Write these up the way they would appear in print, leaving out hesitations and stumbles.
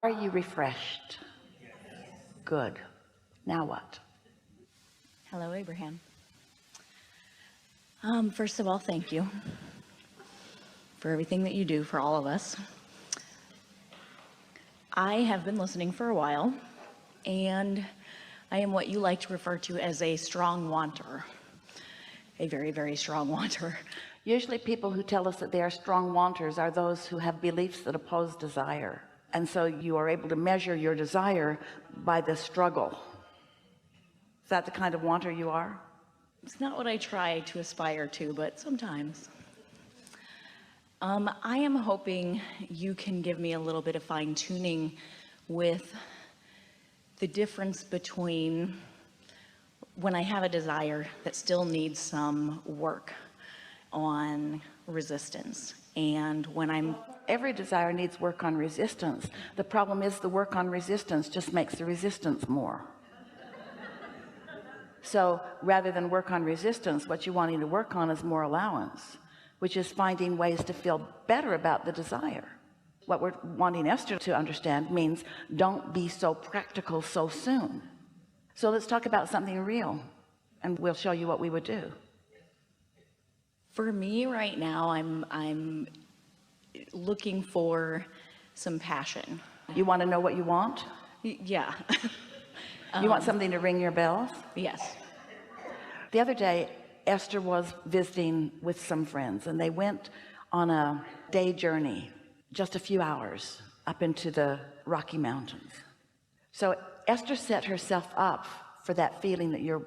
Are you refreshed? Good. Now what? Hello, Abraham. First of all, thank you for everything that you do for all of us. I have been listening for a while, and I am what you like to refer to as a strong wanter. A very, very strong wanter. Usually people who tell us that they are strong wanters are those who have beliefs that oppose desire. And so you are able to measure your desire by the struggle. Is that the kind of wanter you are? It's not what I try to aspire to, but sometimes. I am hoping you can give me a little bit of fine-tuning with the difference between when I have a desire that still needs some work on resistance, and when I'm... Every desire needs work on resistance. The problem is the work on resistance just makes the resistance more. So rather than work on resistance, what you wanting to work on is more allowance, which is finding ways to feel better about the desire. What we're wanting Esther to understand means don't be so practical so soon. So let's talk about something real, and we'll show you what we would do. For me right now, I'm looking for some passion. You want to know what you want? Yeah. You want something to ring your bells? Yes. The other day, Esther was visiting with some friends, and they went on a day journey, just a few hours, up into the Rocky Mountains. So Esther set herself up for that feeling that you're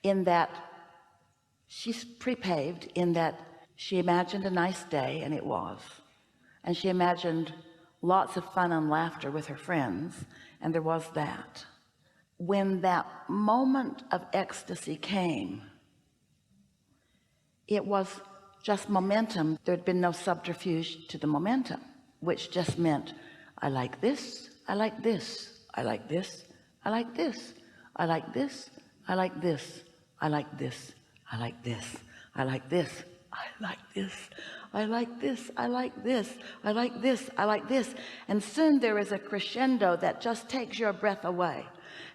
in, that she's pre-paved, in that she imagined a nice day, and it was, and she imagined lots of fun and laughter with her friends, and there was that. When that moment of ecstasy came, it was just momentum. There'd been no subterfuge to the momentum, which just meant I like this, I like this, I like this, I like this, I like this, I like this, I like this, I like this, I like this, I like this, I like this, I like this, I like this, I like this. And soon there is a crescendo that just takes your breath away,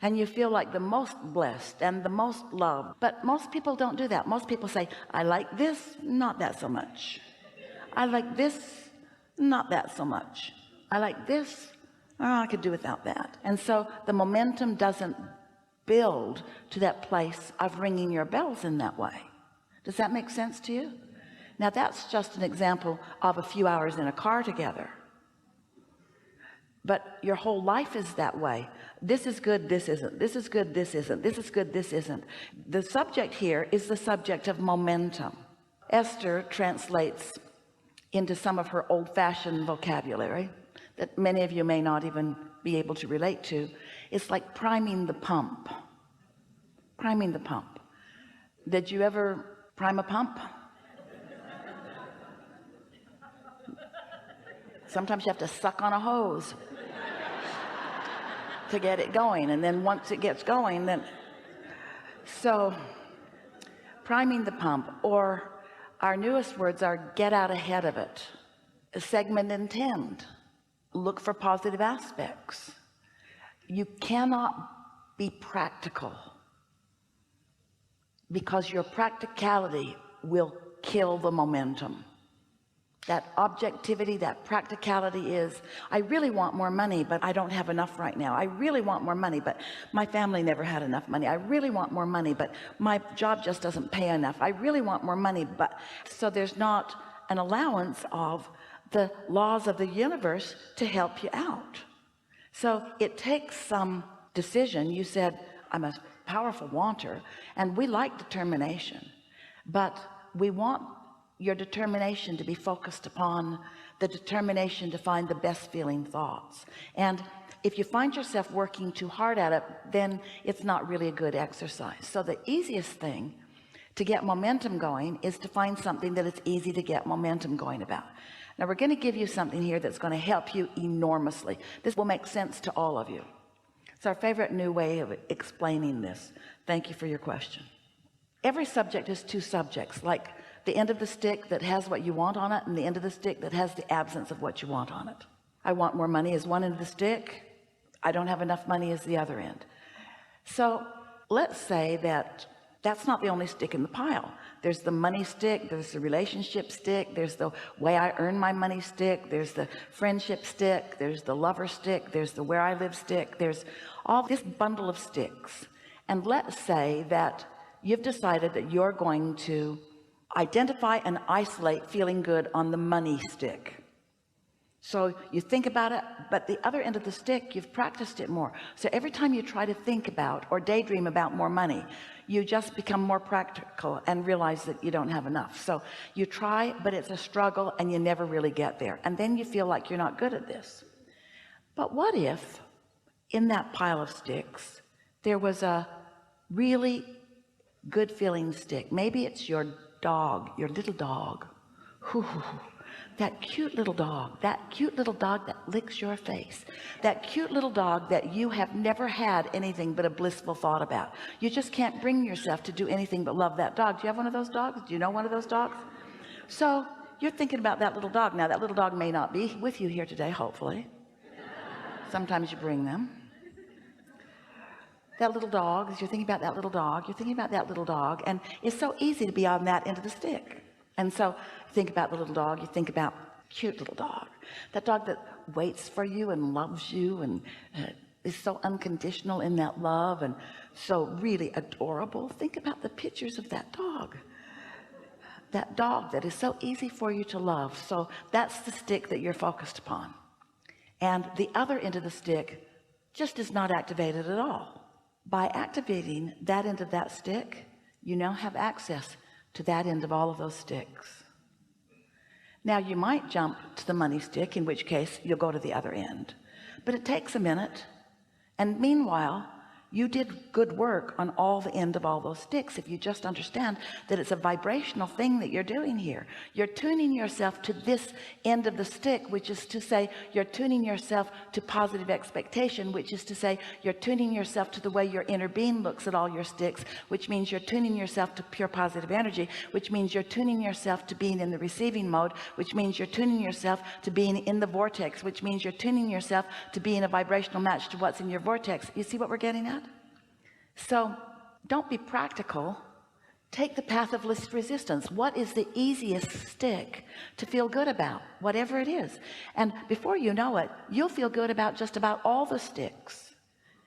and you feel like the most blessed and the most loved. But most people don't do that. Most people say, I like this, not that so much. I like this, not that so much. I like this, oh, I could do without that. And so the momentum doesn't build to that place of ringing your bells in that way. Does that make sense to you? Now that's just an example of a few hours in a car together, but your whole life is that way. This is good, this isn't. This is good, this isn't. This is good, this isn't. The subject here is the subject of momentum. Esther translates into some of her old-fashioned vocabulary that many of you may not even be able to relate to. It's like priming the pump. Priming the pump. Did you ever prime a pump? Sometimes you have to suck on a hose to get it going, and then once it gets going, then so priming the pump, or our newest words are get out ahead of it, segment intend, look for positive aspects. You cannot be practical, because your practicality will kill the momentum. That objectivity, that practicality is, I really want more money, but I don't have enough right now. I really want more money, but my family never had enough money. I really want more money, but my job just doesn't pay enough. I really want more money, but so there's not an allowance of the laws of the universe to help you out. So it takes some decision. You said, I'm a powerful wanter, and we like determination, but we want your determination to be focused upon the determination to find the best feeling thoughts. And if you find yourself working too hard at it, then it's not really a good exercise. So the easiest thing to get momentum going is to find something that it's easy to get momentum going about. Now we're going to give you something here that's going to help you enormously. This will make sense to all of you. It's our favorite new way of explaining this. Thank you for your question. Every subject has two subjects, like the end of the stick that has what you want on it, and the end of the stick that has the absence of what you want on it. I want more money is one end of the stick. I don't have enough money is the other end. So let's say that that's not the only stick in the pile. There's the money stick, there's the relationship stick, there's the way I earn my money stick, there's the friendship stick, there's the lover stick, there's the where I live stick, there's all this bundle of sticks. And let's say that you've decided that you're going to identify and isolate feeling good on the money stick. So you think about it, but the other end of the stick, you've practiced it more. So every time you try to think about or daydream about more money, you just become more practical and realize that you don't have enough. So you try, but it's a struggle and you never really get there. And then you feel like you're not good at this. But what if in that pile of sticks, there was a really good feeling stick? Maybe it's your dog, your little dog. That cute little dog that licks your face, that cute little dog that you have never had anything but a blissful thought about. You just can't bring yourself to do anything but love that dog. Do you have one of those dogs? Do you know one of those dogs? So you're thinking about that little dog. Now that little dog may not be with you here today, hopefully. Sometimes you bring them. That little dog, as you're thinking about that little dog, you're thinking about that little dog, and it's so easy to be on that end of the stick. And so think about the little dog, you think about cute little dog, that dog that waits for you and loves you and is so unconditional in that love and so really adorable. Think about the pictures of that dog that is so easy for you to love. So that's the stick that you're focused upon. And the other end of the stick just is not activated at all. By activating that end of that stick, you now have access to that end of all of those sticks. Now you might jump to the money stick, in which case you'll go to the other end, but it takes a minute. And meanwhile, you did good work on all the end of all those sticks. If you just understand that it's a vibrational thing that you're doing here, you're tuning yourself to this end of the stick, which is to say you're tuning yourself to positive expectation, which is to say you're tuning yourself to the way your inner being looks at all your sticks, which means you're tuning yourself to pure positive energy, which means you're tuning yourself to being in the receiving mode, which means you're tuning yourself to being in the vortex, which means you're tuning yourself to being a vibrational match to what's in your vortex. You see what we're getting at? So don't be practical. Take the path of least resistance. What is the easiest stick to feel good about, whatever it is? And before you know it, you'll feel good about just about all the sticks.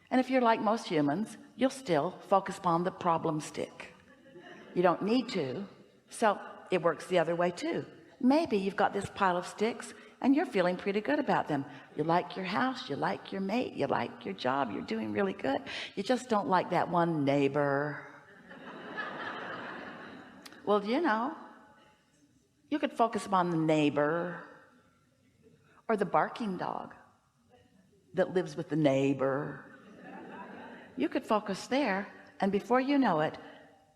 And if you're like most humans, you'll still focus upon the problem stick. You don't need to. So it works the other way too. Maybe you've got this pile of sticks and you're feeling pretty good about them. You like your house, you like your mate, you like your job, you're doing really good. You just don't like that one neighbor. Well, you know, you could focus upon the neighbor or the barking dog that lives with the neighbor. You could focus there, and before you know it,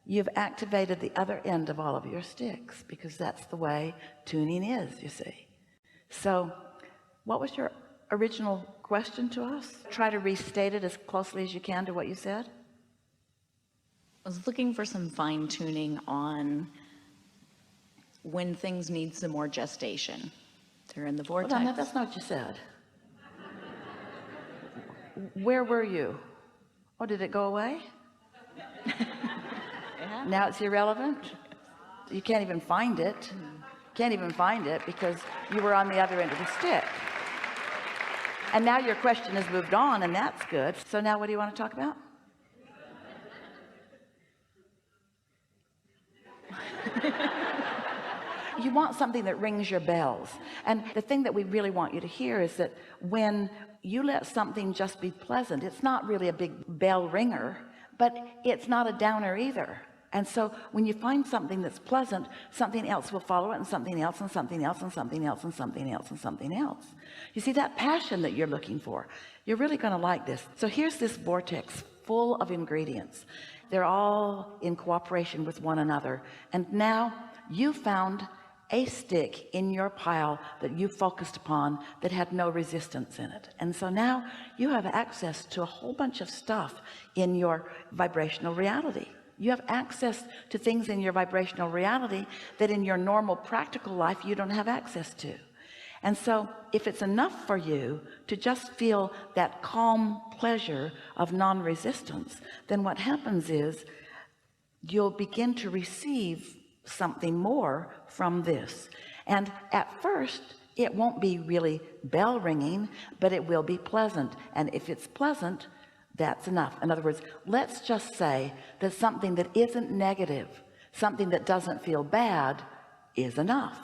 you've activated the other end of all of your sticks, because that's the way tuning is, you see. So what was your original question to us? Try to restate it as closely as you can to what you said. I was looking for some fine tuning on when things need some more gestation. They're in the vortex. Hold on, that's not what you said. Where were you? Oh, did it go away? Yeah. Now it's irrelevant. You can't even find it. Can't even find it because you were on the other end of the stick. And now your question has moved on, and that's good. So now what do you want to talk about? You want something that rings your bells. And the thing that we really want you to hear is that when you let something just be pleasant, it's not really a big bell ringer, but it's not a downer either. And so when you find something that's pleasant, something else will follow it, and something else, and something else, and something else, and something else, and something else. You see that passion that you're looking for? You're really going to like this. So here's this vortex full of ingredients. They're all in cooperation with one another. And now you found a stick in your pile that you focused upon that had no resistance in it. And so now you have access to a whole bunch of stuff in your vibrational reality. You have access to things in your vibrational reality that in your normal practical life you don't have access to. And so if it's enough for you to just feel that calm pleasure of non-resistance, then what happens is you'll begin to receive something more from this. And at first it won't be really bell ringing, but it will be pleasant. And if it's pleasant, that's enough. In other words, let's just say that something that isn't negative, something that doesn't feel bad, is enough.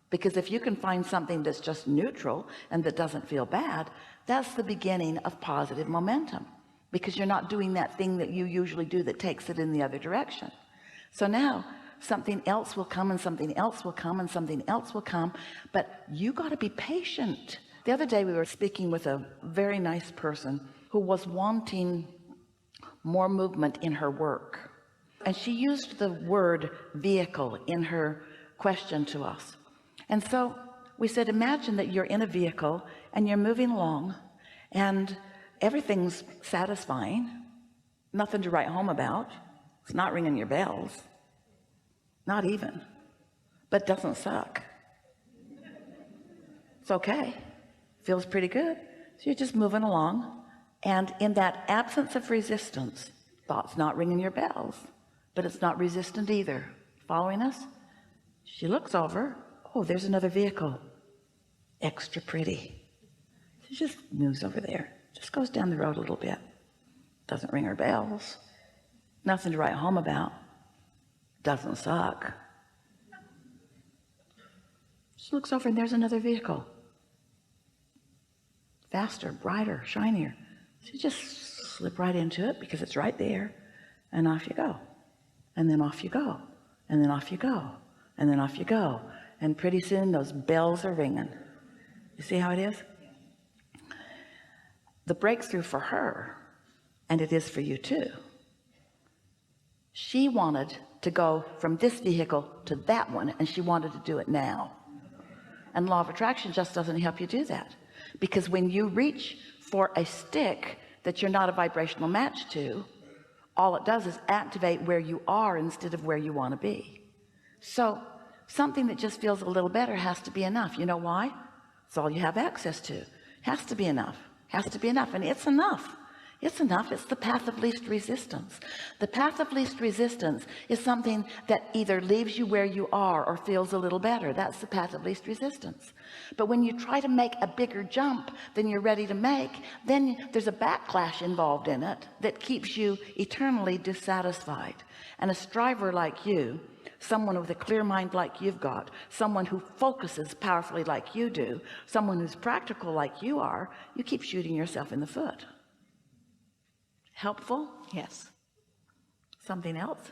Because if you can find something that's just neutral and that doesn't feel bad, that's the beginning of positive momentum, because you're not doing that thing that you usually do that takes it in the other direction. So now something else will come, and something else will come, and something else will come, but you got to be patient. The other day we were speaking with a very nice person who was wanting more movement in her work, and she used the word vehicle in her question to us. And so we said, imagine that you're in a vehicle and you're moving along and everything's satisfying, nothing to write home about, it's not ringing your bells, not even, but it doesn't suck. It's okay, feels pretty good. So you're just moving along, and in that absence of resistance, thought's not ringing your bells, but it's not resistant either. Following us? She looks over, oh, there's another vehicle, extra pretty. She just moves over there, just goes down the road a little bit, doesn't ring her bells, nothing to write home about, doesn't suck. She looks over and there's another vehicle, faster, brighter, shinier. She just slip right into it because it's right there, and off you go, and then off you go, and then off you go, and then off you go, and pretty soon those bells are ringing. You see how it is? The breakthrough for her, and it is for you too, she wanted to go from this vehicle to that one, and she wanted to do it now. And law of attraction just doesn't help you do that, because when you reach for a stick that you're not a vibrational match to, all it does is activate where you are instead of where you want to be. So something that just feels a little better has to be enough. You know why? It's all you have access to. Has to be enough, has to be enough, and it's enough. It's enough. It's the path of least resistance. The path of least resistance is something that either leaves you where you are or feels a little better. That's the path of least resistance. But when you try to make a bigger jump than you're ready to make, then there's a backlash involved in it that keeps you eternally dissatisfied. And a striver like you, someone with a clear mind like you've got, someone who focuses powerfully like you do, someone who's practical like you are, you keep shooting yourself in the foot. Helpful? Yes. Something else?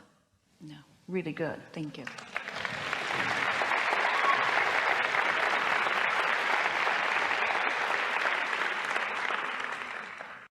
No. Really good. Thank you.